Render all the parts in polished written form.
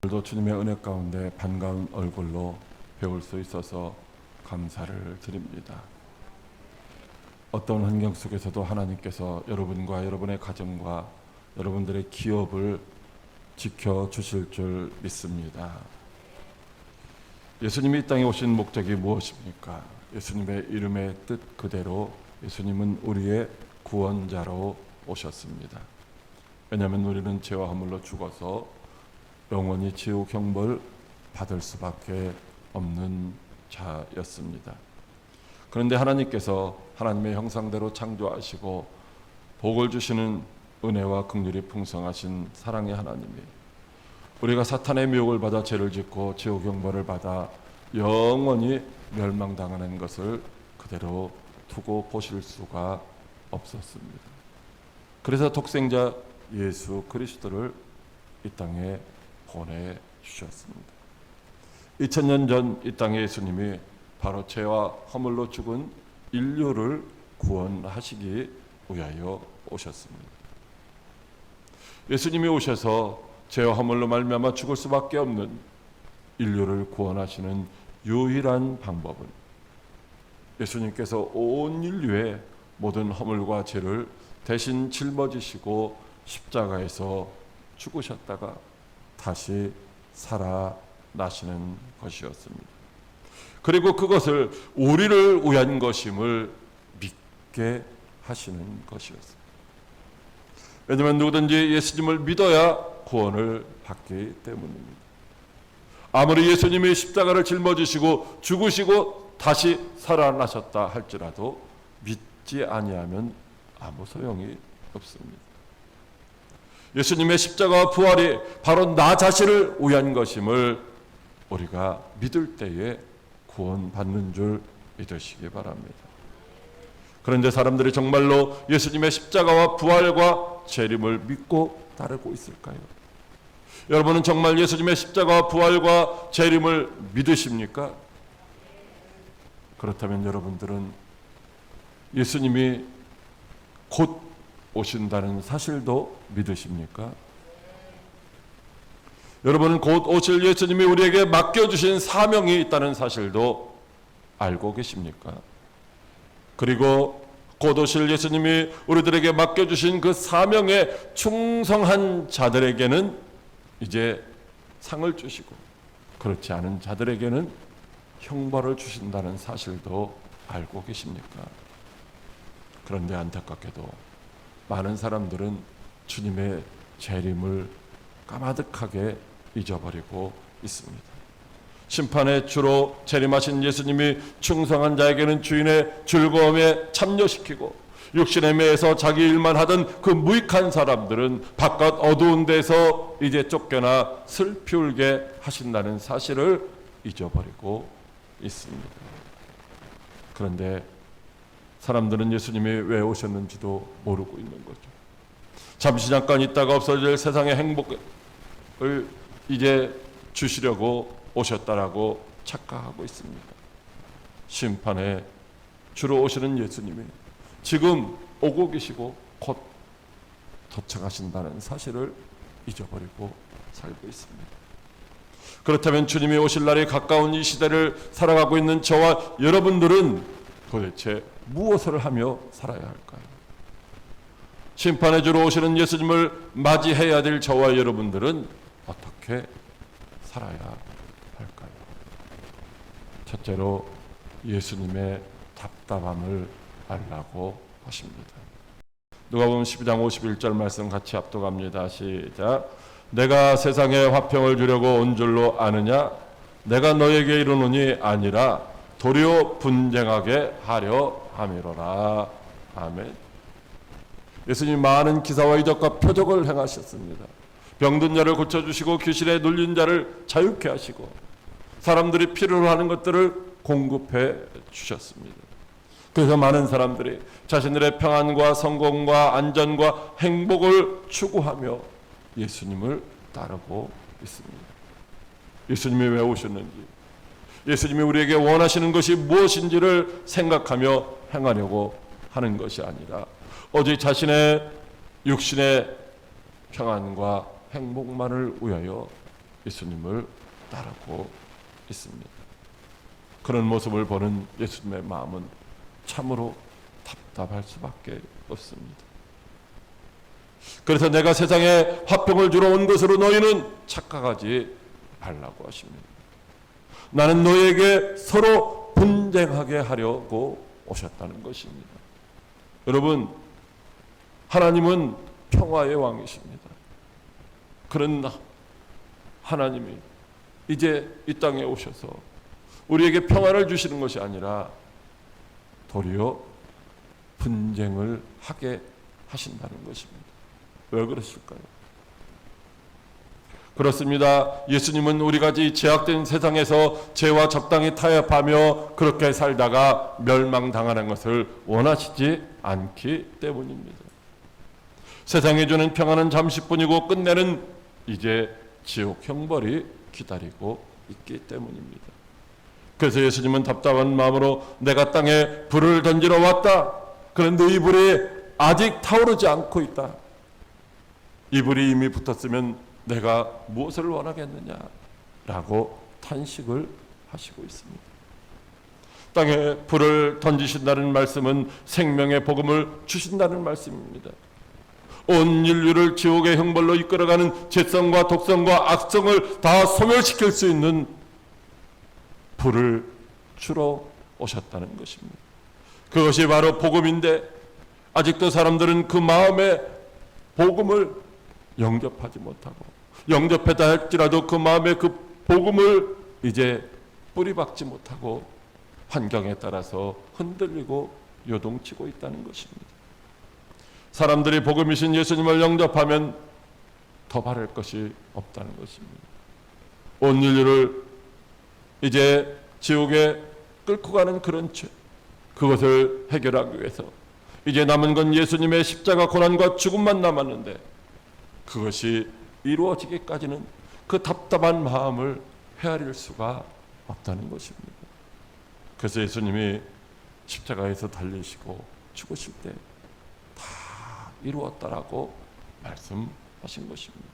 오늘도 주님의 은혜 가운데 반가운 얼굴로 배울 수 있어서 감사를 드립니다. 어떤 환경 속에서도 하나님께서 여러분과 여러분의 가정과 여러분들의 기업을 지켜주실 줄 믿습니다. 예수님이 이 땅에 오신 목적이 무엇입니까? 예수님의 이름의 뜻 그대로 예수님은 우리의 구원자로 오셨습니다. 왜냐하면 우리는 죄와 허물로 죽어서 영원히 지옥 형벌 받을 수밖에 없는 자였습니다. 그런데 하나님께서 하나님의 형상대로 창조하시고 복을 주시는 은혜와 긍휼이 풍성하신 사랑의 하나님이 우리가 사탄의 미혹을 받아 죄를 짓고 지옥 형벌을 받아 영원히 멸망당하는 것을 그대로 두고 보실 수가 없었습니다. 그래서 독생자 예수 그리스도를 이 땅에 보내주셨습니다. 2000년 전 이 땅에 예수님이 바로 죄와 허물로 죽은 인류를 구원하시기 위하여 오셨습니다. 예수님이 오셔서 죄와 허물로 말미암아 죽을 수밖에 없는 인류를 구원하시는 유일한 방법은 예수님께서 온 인류의 모든 허물과 죄를 대신 짊어지시고 십자가에서 죽으셨다가 다시 살아나시는 것이었습니다. 그리고 그것을 우리를 위한 것임을 믿게 하시는 것이었습니다. 왜냐하면 누구든지 예수님을 믿어야 구원을 받기 때문입니다. 아무리 예수님이 십자가를 짊어지시고 죽으시고 다시 살아나셨다 할지라도 믿지 아니하면 아무 소용이 없습니다. 예수님의 십자가와 부활이 바로 나 자신을 위한 것임을 우리가 믿을 때에 구원받는 줄 믿으시기 바랍니다. 그런데 사람들이 정말로 예수님의 십자가와 부활과 재림을 믿고 따르고 있을까요? 여러분은 정말 예수님의 십자가와 부활과 재림을 믿으십니까? 그렇다면 여러분들은 예수님이 곧 오신다는 사실도 믿으십니까? 여러분은 곧 오실 예수님이 우리에게 맡겨주신 사명이 있다는 사실도 알고 계십니까? 그리고 곧 오실 예수님이 우리들에게 맡겨주신 그 사명에 충성한 자들에게는 이제 상을 주시고 그렇지 않은 자들에게는 형벌을 주신다는 사실도 알고 계십니까? 그런데 안타깝게도 많은 사람들은 주님의 재림을 까마득하게 잊어버리고 있습니다. 심판의 주로 재림하신 예수님이 충성한 자에게는 주인의 즐거움에 참여시키고 육신의 매에서 자기 일만 하던 그 무익한 사람들은 바깥 어두운 데서 이제 쫓겨나 슬피 울게 하신다는 사실을 잊어버리고 있습니다. 그런데 사람들은 예수님이 왜 오셨는지도 모르고 있는 거죠. 잠시 잠깐 있다가 없어질 세상의 행복을 이제 주시려고 오셨다라고 착각하고 있습니다. 심판에 주로 오시는 예수님이 지금 오고 계시고 곧 도착하신다는 사실을 잊어버리고 살고 있습니다. 그렇다면 주님이 오실 날이 가까운 이 시대를 살아가고 있는 저와 여러분들은 도대체 무엇을 하며 살아야 할까요? 심판의 주로 오시는 예수님을 맞이해야 될 저와 여러분들은 어떻게 살아야 할까요? 첫째로 예수님의 답답함을 알라고 하십니다. 누가복음 12장 51절 말씀 같이 합독합니다. 시작. 내가 세상에 화평을 주려고 온 줄로 아느냐? 내가 너에게 이르노니 아니라 도리어 분쟁하게 하려 함이로라. 아멘. 예수님 많은 기사와 이적과 표적을 행하셨습니다. 병든 자를 고쳐주시고 귀신에 눌린 자를 자유케 하시고 사람들이 필요로 하는 것들을 공급해 주셨습니다. 그래서 많은 사람들이 자신들의 평안과 성공과 안전과 행복을 추구하며 예수님을 따르고 있습니다. 예수님이 왜 오셨는지, 예수님이 우리에게 원하시는 것이 무엇인지를 생각하며 행하려고 하는 것이 아니라 오직 자신의 육신의 평안과 행복만을 위하여 예수님을 따르고 있습니다. 그런 모습을 보는 예수님의 마음은 참으로 답답할 수밖에 없습니다. 그래서 내가 세상에 화평을 주러 온 것으로 너희는 착각하지 말라고 하십니다. 나는 너희에게 서로 분쟁하게 하려고 오셨다는 것입니다. 여러분, 하나님은 평화의 왕이십니다. 그런 하나님이 이제 이 땅에 오셔서 우리에게 평화를 주시는 것이 아니라 도리어 분쟁을 하게 하신다는 것입니다. 왜 그러실까요? 그렇습니다. 예수님은 우리가 이 제약된 세상에서 죄와 적당히 타협하며 그렇게 살다가 멸망당하는 것을 원하시지 않기 때문입니다. 세상이 주는 평화는 잠시뿐이고 끝내는 이제 지옥 형벌이 기다리고 있기 때문입니다. 그래서 예수님은 답답한 마음으로 내가 땅에 불을 던지러 왔다. 그런데 이 불이 아직 타오르지 않고 있다. 이 불이 이미 붙었으면 내가 무엇을 원하겠느냐라고 탄식을 하시고 있습니다. 땅에 불을 던지신다는 말씀은 생명의 복음을 주신다는 말씀입니다. 온 인류를 지옥의 형벌로 이끌어가는 죄성과 독성과 악성을 다 소멸시킬 수 있는 불을 주러 오셨다는 것입니다. 그것이 바로 복음인데 아직도 사람들은 그 마음의 복음을 영접하지 못하고 영접했다 할지라도 그 마음의 그 복음을 이제 뿌리박지 못하고 환경에 따라서 흔들리고 요동치고 있다는 것입니다. 사람들이 복음이신 예수님을 영접하면 더 바랄 것이 없다는 것입니다. 온 인류를 이제 지옥에 끌고 가는 그런 죄, 그것을 해결하기 위해서 이제 남은 건 예수님의 십자가 고난과 죽음만 남았는데 그것이 이루어지기까지는 그 답답한 마음을 헤아릴 수가 없다는 것입니다. 그래서 예수님이 십자가에서 달리시고 죽으실 때 다 이루었다라고 말씀하신 것입니다.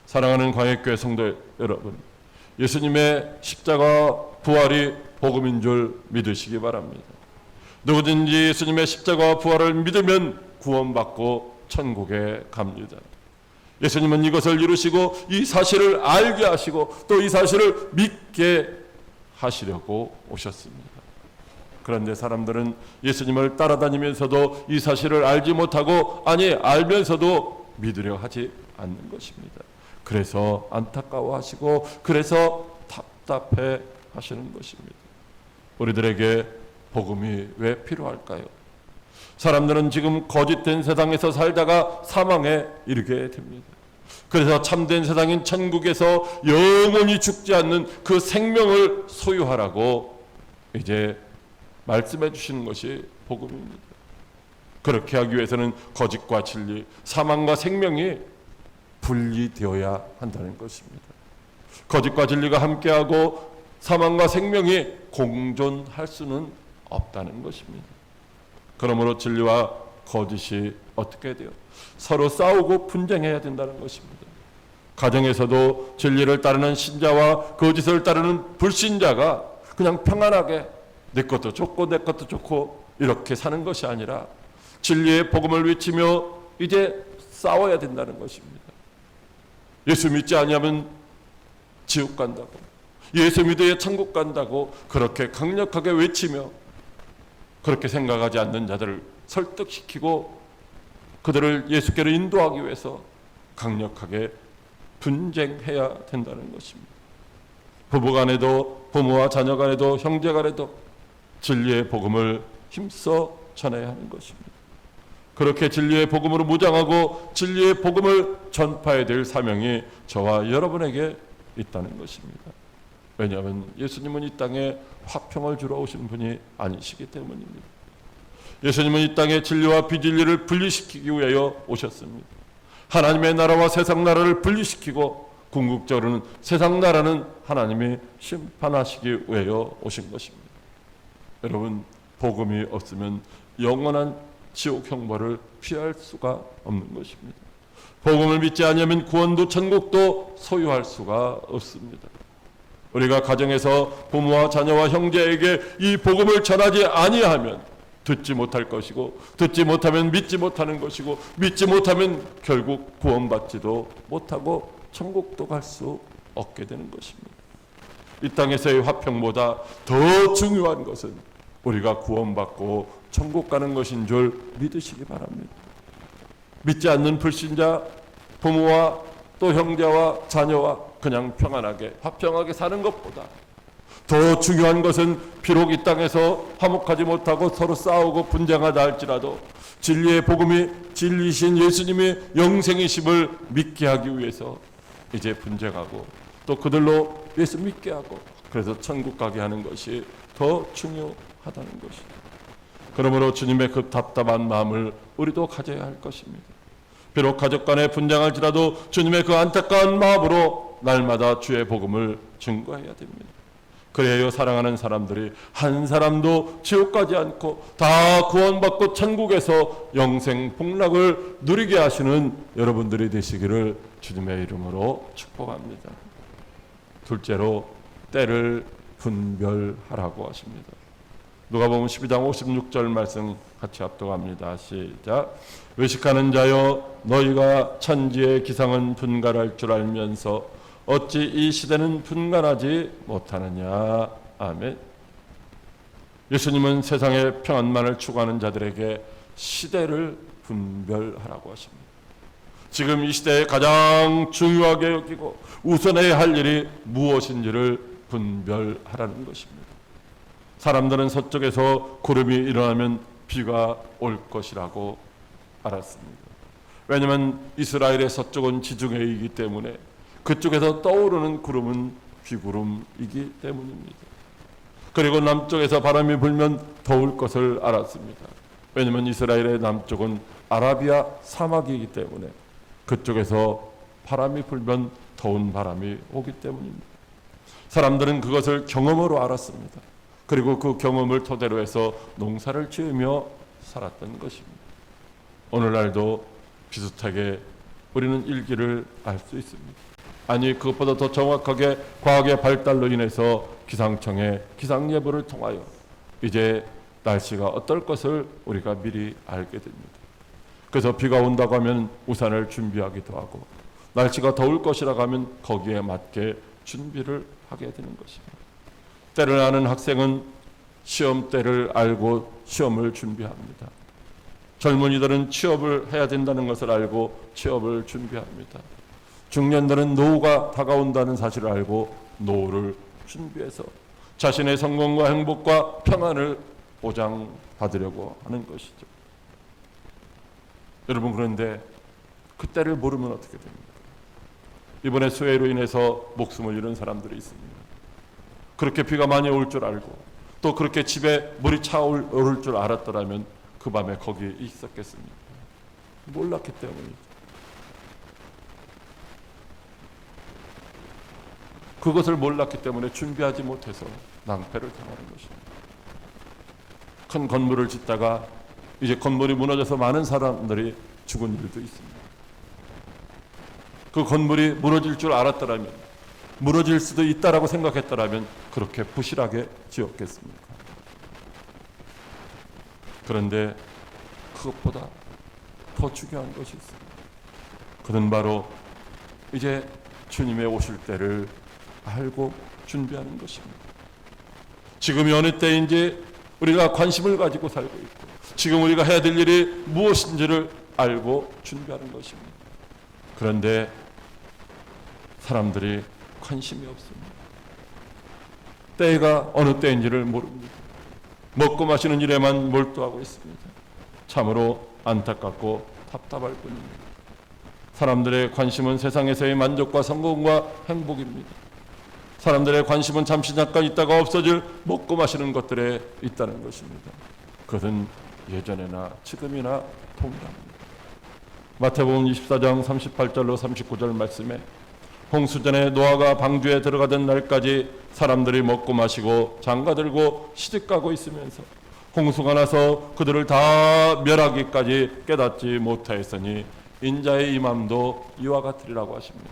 사랑하는 광역교회 성도 여러분, 예수님의 십자가 부활이 복음인 줄 믿으시기 바랍니다. 누구든지 예수님의 십자가 부활을 믿으면 구원받고 천국에 갑니다. 예수님은 이것을 이루시고 이 사실을 알게 하시고 또 이 사실을 믿게 하시려고 오셨습니다. 그런데 사람들은 예수님을 따라다니면서도 이 사실을 알지 못하고 아니 알면서도 믿으려 하지 않는 것입니다. 그래서 안타까워하시고 그래서 답답해 하시는 것입니다. 우리들에게 복음이 왜 필요할까요? 사람들은 지금 거짓된 세상에서 살다가 사망에 이르게 됩니다. 그래서 참된 세상인 천국에서 영원히 죽지 않는 그 생명을 소유하라고 이제 말씀해 주시는 것이 복음입니다. 그렇게 하기 위해서는 거짓과 진리, 사망과 생명이 분리되어야 한다는 것입니다. 거짓과 진리가 함께하고 사망과 생명이 공존할 수는 없다는 것입니다. 그러므로 진리와 거짓이 어떻게 돼요? 서로 싸우고 분쟁해야 된다는 것입니다. 가정에서도 진리를 따르는 신자와 거짓을 따르는 불신자가 그냥 평안하게 내 것도 좋고 내 것도 좋고 이렇게 사는 것이 아니라 진리의 복음을 외치며 이제 싸워야 된다는 것입니다. 예수 믿지 아니하면 지옥 간다고, 예수 믿어야 천국 간다고 그렇게 강력하게 외치며 그렇게 생각하지 않는 자들을 설득시키고 그들을 예수께로 인도하기 위해서 강력하게 분쟁해야 된다는 것입니다. 부부간에도 부모와 자녀간에도 형제간에도 진리의 복음을 힘써 전해야 하는 것입니다. 그렇게 진리의 복음으로 무장하고 진리의 복음을 전파해야 될 사명이 저와 여러분에게 있다는 것입니다. 왜냐하면 예수님은 이 땅에 화평을 주러 오신 분이 아니시기 때문입니다. 예수님은 이 땅에 진리와 비진리를 분리시키기 위하여 오셨습니다. 하나님의 나라와 세상 나라를 분리시키고 궁극적으로는 세상 나라는 하나님이 심판하시기 위하여 오신 것입니다. 여러분, 복음이 없으면 영원한 지옥 형벌을 피할 수가 없는 것입니다. 복음을 믿지 않으면 구원도 천국도 소유할 수가 없습니다. 우리가 가정에서 부모와 자녀와 형제에게 이 복음을 전하지 아니하면 듣지 못할 것이고, 듣지 못하면 믿지 못하는 것이고, 믿지 못하면 결국 구원받지도 못하고 천국도 갈 수 없게 되는 것입니다. 이 땅에서의 화평보다 더 중요한 것은 우리가 구원받고 천국 가는 것인 줄 믿으시기 바랍니다. 믿지 않는 불신자, 부모와 또 형제와 자녀와 그냥 평안하게 화평하게 사는 것보다 더 중요한 것은 비록 이 땅에서 화목하지 못하고 서로 싸우고 분쟁하다 할지라도 진리의 복음이 진리신 예수님의 영생이심을 믿게 하기 위해서 이제 분쟁하고 또 그들로 예수 믿게 하고 그래서 천국 가게 하는 것이 더 중요하다는 것이죠. 그러므로 주님의 그 답답한 마음을 우리도 가져야 할 것입니다. 비록 가족 간에 분쟁할지라도 주님의 그 안타까운 마음으로 날마다 주의 복음을 증거해야 됩니다. 그래야 사랑하는 사람들이 한 사람도 지옥 가지 않고 다 구원받고 천국에서 영생 복락을 누리게 하시는 여러분들이 되시기를 주님의 이름으로 축복합니다. 둘째로 때를 분별하라고 하십니다. 누가복음 12장 56절 말씀 같이 합독합니다. 시작. 외식하는 자여, 너희가 천지의 기상은 분간할 줄 알면서 어찌 이 시대는 분간하지 못하느냐. 아멘. 예수님은 세상의 평안만을 추구하는 자들에게 시대를 분별하라고 하십니다. 지금 이 시대에 가장 중요하게 여기고 우선해야 할 일이 무엇인지를 분별하라는 것입니다. 사람들은 서쪽에서 구름이 일어나면 비가 올 것이라고 알았습니다. 왜냐하면 이스라엘의 서쪽은 지중해이기 때문에 그쪽에서 떠오르는 구름은 비구름이기 때문입니다. 그리고 남쪽에서 바람이 불면 더울 것을 알았습니다. 왜냐하면 이스라엘의 남쪽은 아라비아 사막이기 때문에 그쪽에서 바람이 불면 더운 바람이 오기 때문입니다. 사람들은 그것을 경험으로 알았습니다. 그리고 그 경험을 토대로 해서 농사를 지으며 살았던 것입니다. 오늘날도 비슷하게 우리는 일기를 알 수 있습니다. 아니, 그것보다 더 정확하게 과학의 발달로 인해서 기상청의 기상예보를 통하여 이제 날씨가 어떨 것을 우리가 미리 알게 됩니다. 그래서 비가 온다고 하면 우산을 준비하기도 하고, 날씨가 더울 것이라고 하면 거기에 맞게 준비를 하게 되는 것입니다. 때를 아는 학생은 시험 때를 알고 시험을 준비합니다. 젊은이들은 취업을 해야 된다는 것을 알고 취업을 준비합니다. 중년들은 노후가 다가온다는 사실을 알고 노후를 준비해서 자신의 성공과 행복과 평안을 보장받으려고 하는 것이죠. 여러분, 그런데 그 때를 모르면 어떻게 됩니까? 이번에 수해로 인해서 목숨을 잃은 사람들이 있습니다. 그렇게 비가 많이 올 줄 알고 또 그렇게 집에 물이 차오를 줄 알았더라면 그 밤에 거기에 있었겠습니까? 몰랐기 때문이죠. 그것을 몰랐기 때문에 준비하지 못해서 낭패를 당하는 것입니다. 큰 건물을 짓다가 이제 건물이 무너져서 많은 사람들이 죽은 일도 있습니다. 그 건물이 무너질 줄 알았더라면, 무너질 수도 있다라고 생각했더라면 그렇게 부실하게 지었겠습니까? 그런데 그것보다 더 중요한 것이 있습니다. 그는 바로 이제 주님의 오실 때를 알고 준비하는 것입니다. 지금이 어느 때인지 우리가 관심을 가지고 살고 있고, 지금 우리가 해야 될 일이 무엇인지를 알고 준비하는 것입니다. 그런데 사람들이 관심이 없습니다. 때가 어느 때인지를 모릅니다. 먹고 마시는 일에만 몰두하고 있습니다. 참으로 안타깝고 답답할 뿐입니다. 사람들의 관심은 세상에서의 만족과 성공과 행복입니다. 사람들의 관심은 잠시 잠깐 있다가 없어질 먹고 마시는 것들에 있다는 것입니다. 그것은 예전에나 지금이나 동일합니다. 마태복음 24장 38절로 39절 말씀에 홍수전에 노아가 방주에 들어가던 날까지 사람들이 먹고 마시고 장가들고 시집가고 있으면서 홍수가 나서 그들을 다 멸하기까지 깨닫지 못하였으니 인자의 임함도 이와 같으리라고 하십니다.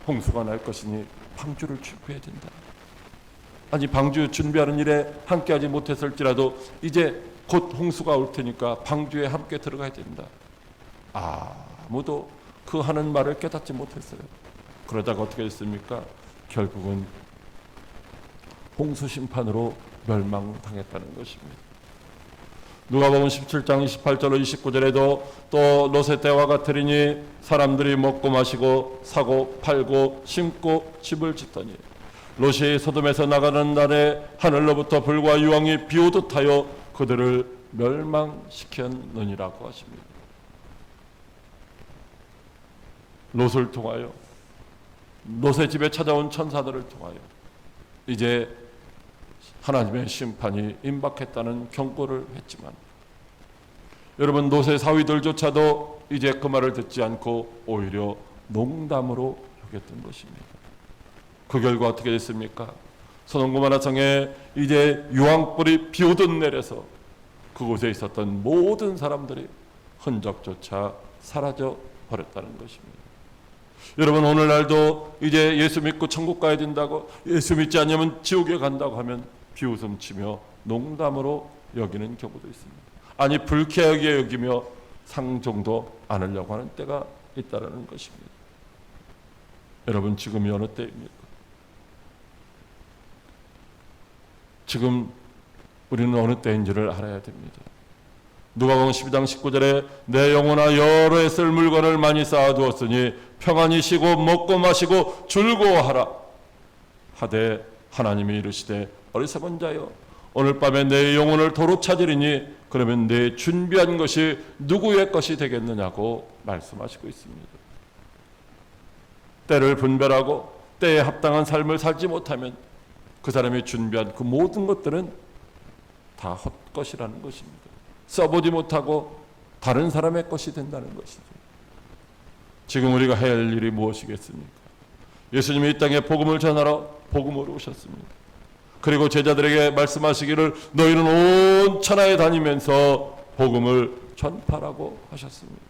홍수가 날 것이니 방주를 준비해야 된다. 아니, 방주 준비하는 일에 함께하지 못했을지라도 이제 곧 홍수가 올 테니까 방주에 함께 들어가야 된다. 아무도 그 하는 말을 깨닫지 못했어요. 그러다가 어떻게 됐습니까? 결국은 홍수 심판으로 멸망당했다는 것입니다. 누가복음 17장 28절로 29절에도 또 롯의 때와 같으리니 사람들이 먹고 마시고 사고 팔고 심고 집을 짓더니 롯이 소돔에서 나가는 날에 하늘로부터 불과 유황이 비오듯 하여 그들을 멸망시켰느니라고 하십니다. 롯을 통하여, 롯의 집에 찾아온 천사들을 통하여 이제 하나님의 심판이 임박했다는 경고를 했지만, 여러분, 롯의 사위들조차도 이제 그 말을 듣지 않고 오히려 농담으로 여겼던 것입니다. 그 결과 어떻게 됐습니까? 소돔 고모라 성에 이제 유황불이 비오듯 내려서 그곳에 있었던 모든 사람들이 흔적조차 사라져 버렸다는 것입니다. 여러분, 오늘날도 이제 예수 믿고 천국 가야 된다고, 예수 믿지 않으면 지옥에 간다고 하면 비웃음치며 농담으로 여기는 경우도 있습니다. 아니, 불쾌하게 여기며 상종도 않으려고 하는 때가 있다는 것입니다. 여러분, 지금이 어느 때입니까? 지금 우리는 어느 때인지를 알아야 됩니다. 누가복음 12장 19절에 내 영혼아 여러 해 쓸 물건을 많이 쌓아두었으니 평안히 쉬고 먹고 마시고 즐거워하라 하되 하나님이 이르시되 어리석은 자여 오늘 밤에 내 영혼을 도로 찾으리니 그러면 내 준비한 것이 누구의 것이 되겠느냐고 말씀하시고 있습니다. 때를 분별하고 때에 합당한 삶을 살지 못하면 그 사람이 준비한 그 모든 것들은 다 헛것이라는 것입니다. 써보지 못하고 다른 사람의 것이 된다는 것이죠. 지금 우리가 해야 할 일이 무엇이겠습니까? 예수님이 이 땅에 복음을 전하러 복음으로 오셨습니다. 그리고 제자들에게 말씀하시기를 너희는 온 천하에 다니면서 복음을 전파라고 하셨습니다.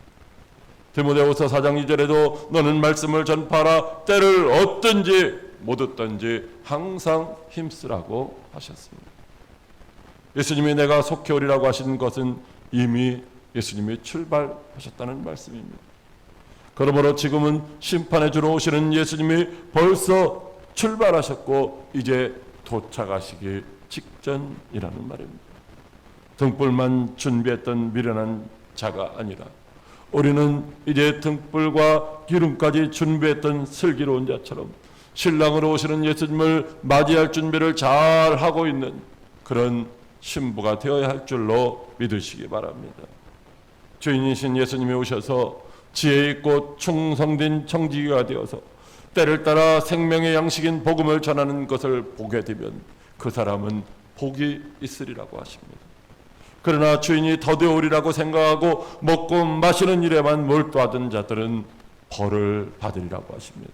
디모데후서 4장 2절에도 너는 말씀을 전파하라 때를 얻든지 못 얻든지 항상 힘쓰라고 하셨습니다. 예수님이 내가 속히 오리라고 하신 것은 이미 예수님이 출발하셨다는 말씀입니다. 그러므로 지금은 심판에 주러 오시는 예수님이 벌써 출발하셨고 이제 도착하시기 직전이라는 말입니다. 등불만 준비했던 미련한 자가 아니라 우리는 이제 등불과 기름까지 준비했던 슬기로운 자처럼 신랑으로 오시는 예수님을 맞이할 준비를 잘 하고 있는 그런 신부가 되어야 할 줄로 믿으시기 바랍니다. 주인이신 예수님이 오셔서 지혜 있고 충성된 청지기가 되어서 때를 따라 생명의 양식인 복음을 전하는 것을 보게 되면 그 사람은 복이 있으리라고 하십니다. 그러나 주인이 더디어 오리라고 생각하고 먹고 마시는 일에만 몰두하던 자들은 벌을 받으리라고 하십니다.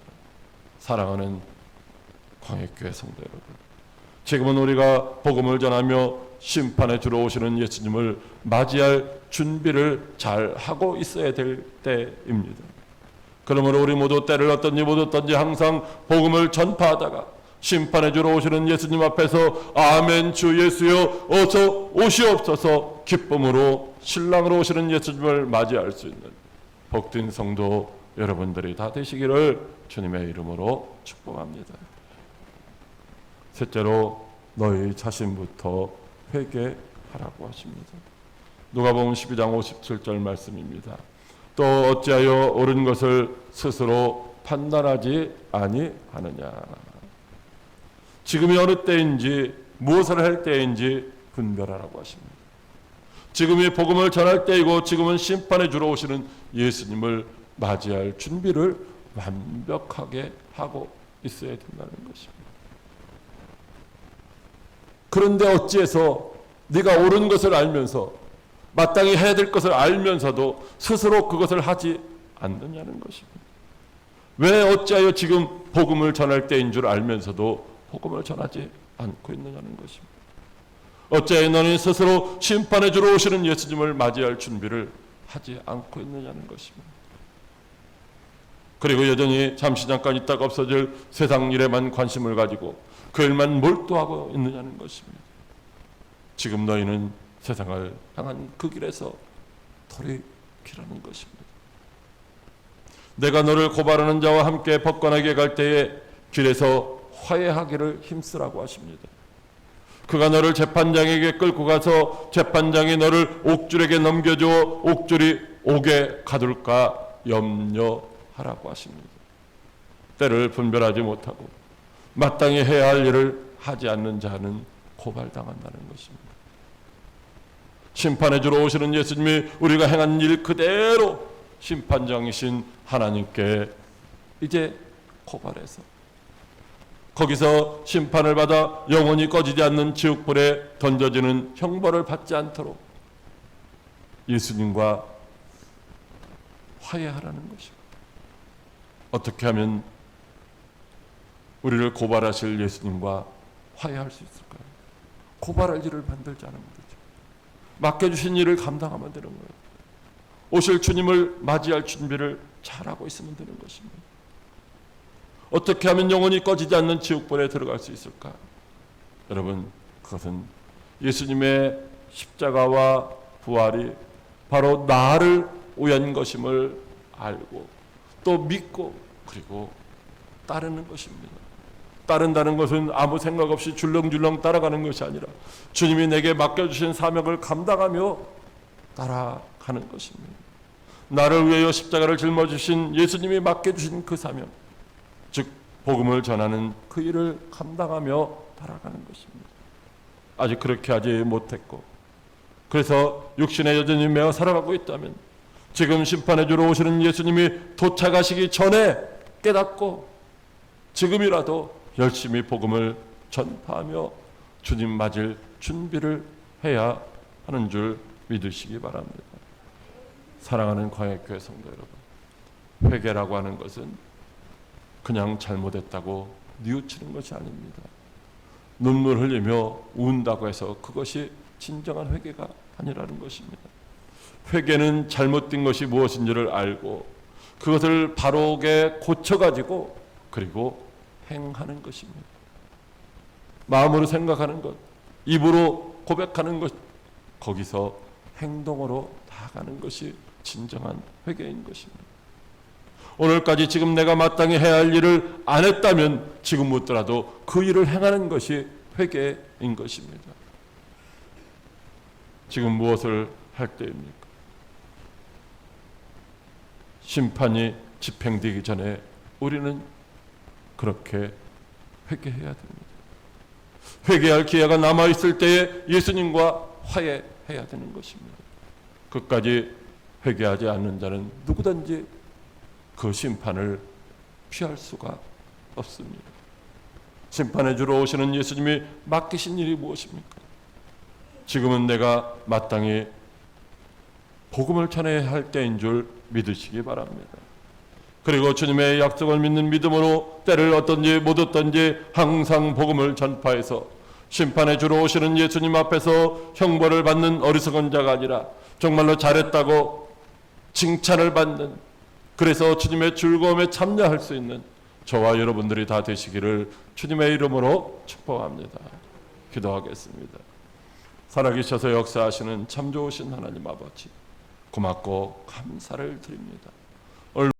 사랑하는 광역교회 성도 여러분, 지금은 우리가 복음을 전하며 심판에 주러 오시는 예수님을 맞이할 준비를 잘 하고 있어야 될 때입니다. 그러므로 우리 모두 때를 얻든지 못 얻든지 항상 복음을 전파하다가 심판에 주러 오시는 예수님 앞에서 아멘 주 예수여 어서 오시옵소서 기쁨으로 신랑으로 오시는 예수님을 맞이할 수 있는 복된 성도 여러분들이 다 되시기를 주님의 이름으로 축복합니다. 셋째로 너희 자신부터 회개하라고 하십니다. 누가복음 12장 57절 말씀입니다. 또 어찌하여 옳은 것을 스스로 판단하지 아니하느냐. 지금이 어느 때인지 무엇을 할 때인지 분별하라고 하십니다. 지금이 복음을 전할 때이고 지금은 심판에 주러 오시는 예수님을 맞이할 준비를 완벽하게 하고 있어야 된다는 것입니다. 그런데 어찌해서 네가 옳은 것을 알면서 마땅히 해야 될 것을 알면서도 스스로 그것을 하지 않느냐는 것입니다. 왜 어찌하여 지금 복음을 전할 때인 줄 알면서도 복음을 전하지 않고 있느냐는 것입니다. 어찌하여 너는 스스로 심판에 주러 오시는 예수님을 맞이할 준비를 하지 않고 있느냐는 것입니다. 그리고 여전히 잠시 잠깐 있다가 없어질 세상 일에만 관심을 가지고 그 일만 몰두하고 있느냐는 것입니다. 지금 너희는 세상을 향한 그 길에서 돌이키라는 것입니다. 내가 너를 고발하는 자와 함께 법관에게 갈 때에 길에서 화해하기를 힘쓰라고 하십니다. 그가 너를 재판장에게 끌고 가서 재판장이 너를 옥줄에게 넘겨주어 옥줄이 옥에 가둘까 염려하라고 하십니다. 때를 분별하지 못하고 마땅히 해야 할 일을 하지 않는 자는 고발당한다는 것입니다. 심판해 주러 오시는 예수님이 우리가 행한 일 그대로 심판장이신 하나님께 이제 고발해서 거기서 심판을 받아 영원히 꺼지지 않는 지옥불에 던져지는 형벌을 받지 않도록 예수님과 화해하라는 것이고, 어떻게 하면 우리를 고발하실 예수님과 화해할 수 있을까요? 고발할 일을 만들지 않으면 되죠. 맡겨주신 일을 감당하면 되는 거예요. 오실 주님을 맞이할 준비를 잘하고 있으면 되는 것입니다. 어떻게 하면 영원히 꺼지지 않는 지옥불에 들어갈 수 있을까? 여러분, 그것은 예수님의 십자가와 부활이 바로 나를 위한 것임을 알고 또 믿고 그리고 따르는 것입니다. 따른다는 것은 아무 생각 없이 줄렁줄렁 따라가는 것이 아니라 주님이 내게 맡겨주신 사명을 감당하며 따라가는 것입니다. 나를 위하여 십자가를 짊어지신 예수님이 맡겨주신 그 사명, 즉 복음을 전하는 그 일을 감당하며 따라가는 것입니다. 아직 그렇게 하지 못했고 그래서 육신에 여전히 매어 살아가고 있다면 지금 심판해 주러 오시는 예수님이 도착하시기 전에 깨닫고 지금이라도 열심히 복음을 전파하며 주님 맞을 준비를 해야 하는 줄 믿으시기 바랍니다. 사랑하는 광역교회 성도 여러분, 회개라고 하는 것은 그냥 잘못했다고 뉘우치는 것이 아닙니다. 눈물 흘리며 운다고 해서 그것이 진정한 회개가 아니라는 것입니다. 회개는 잘못된 것이 무엇인지를 알고 그것을 바로게 고쳐가지고 그리고 행하는 것입니다. 마음으로 생각하는 것, 입으로 고백하는 것, 거기서 행동으로 나아가는 것이 진정한 회개인 것입니다. 오늘까지 지금 내가 마땅히 해야 할 일을 안 했다면 지금 묻더라도 그 일을 행하는 것이 회개인 것입니다. 지금 무엇을 할 때입니까? 심판이 집행되기 전에 우리는 그렇게 회개해야 됩니다. 회개할 기회가 남아있을 때에 예수님과 화해해야 되는 것입니다. 끝까지 회개하지 않는 자는 누구든지 그 심판을 피할 수가 없습니다. 심판해 주러 오시는 예수님이 맡기신 일이 무엇입니까? 지금은 내가 마땅히 복음을 전해야 할 때인 줄 믿으시기 바랍니다. 그리고 주님의 약속을 믿는 믿음으로 때를 얻든지 못 얻든지 항상 복음을 전파해서 심판해 주러 오시는 예수님 앞에서 형벌을 받는 어리석은 자가 아니라 정말로 잘했다고 칭찬을 받는, 그래서 주님의 즐거움에 참여할 수 있는 저와 여러분들이 다 되시기를 주님의 이름으로 축복합니다. 기도하겠습니다. 살아계셔서 역사하시는 참 좋으신 하나님 아버지, 고맙고 감사를 드립니다.